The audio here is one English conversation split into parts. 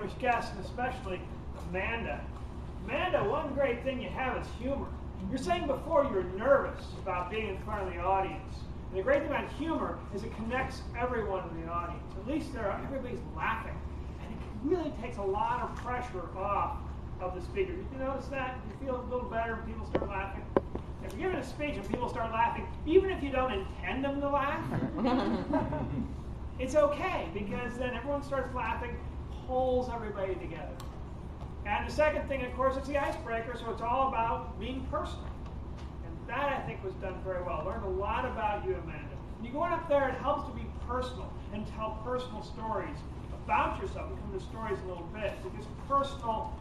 distinguished guests, and especially Amanda. Amanda, one great thing you have is humor. You're saying before you were nervous about being in front of the audience. And the great thing about humor is it connects everyone in the audience. At least everybody's laughing. And it really takes a lot of pressure off of the speaker. Did you notice that? You feel a little better when people start laughing? If you're giving a speech and people start laughing, even if you don't intend them to laugh, it's okay, because then everyone starts laughing, pulls everybody together. And the second thing, of course, it's the icebreaker, so it's all about being personal. And that, I think, was done very well. Learned a lot about you, Amanda. When you go up there, it helps to be personal and tell personal stories about yourself. We'll come to stories in a little bit, because personal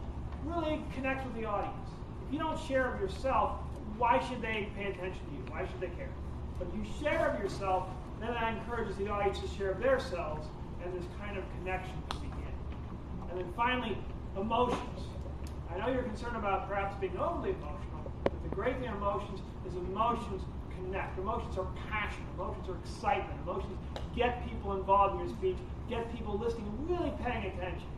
really connects with the audience. If you don't share of yourself, why should they pay attention to you? Why should they care? But if you share of yourself, then that encourages the audience to share of themselves, and this kind of connection can begin. And then finally, emotions. I know you're concerned about perhaps being overly emotional, but the great thing about emotions is emotions connect. Emotions are passion. Emotions are excitement. Emotions get people involved in your speech, get people listening, really paying attention.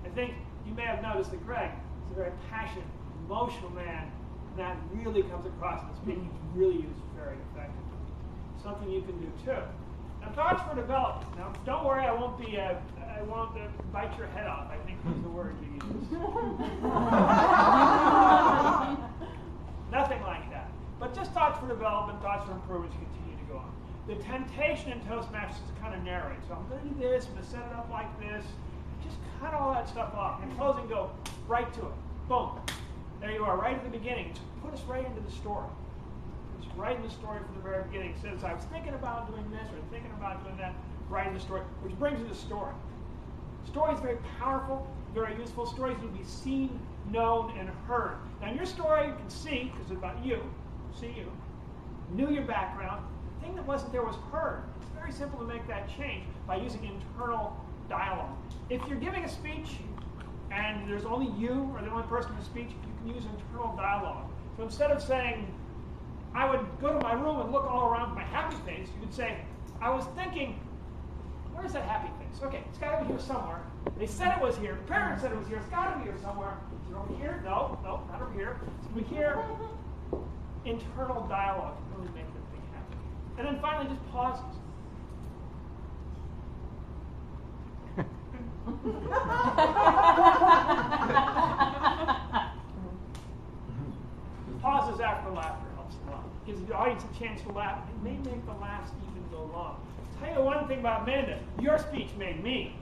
I think you may have noticed that Greg is a very passionate, emotional man, and that really comes across in the speaking. It's really used very effectively. Something you can do too. Now, thoughts for development. Now, don't worry, I won't bite your head off, I think was the word you used. Nothing like that. But just thoughts for development, thoughts for improvement, continue to go on. The temptation in Toastmasters is to kind of narrate. So I'm going to do this, I'm going to set it up like this. Just cut all that stuff off. In closing, go right to it. Boom. There you are, right at the beginning. So put us right into the story. Put us right in the story from the very beginning. Since I was thinking about doing this or thinking about doing that, right in the story, which brings you to the story. Story is very powerful, very useful. Stories need to be seen, known, and heard. Now, in your story, you can see, because it's about you, knew your background. The thing that wasn't there was heard. It's very simple to make that change by using internal dialogue. If you're giving a speech and there's only you or the only person in the speech, you can use internal dialogue. So instead of saying, I would go to my room and look all around for my happy face, you could say, I was thinking, where's that happy face? Okay, it's got to be here somewhere. They said it was here. The parents said it was here. It's got to be here somewhere. Is it over here? No, not over here. It's over here. Internal dialogue can really make the thing happen. And then finally, just pauses. Pauses after laughter helps a lot. Gives the audience a chance to laugh. It may make the laughs even go long. I'll tell you one thing about Amanda. Your speech made me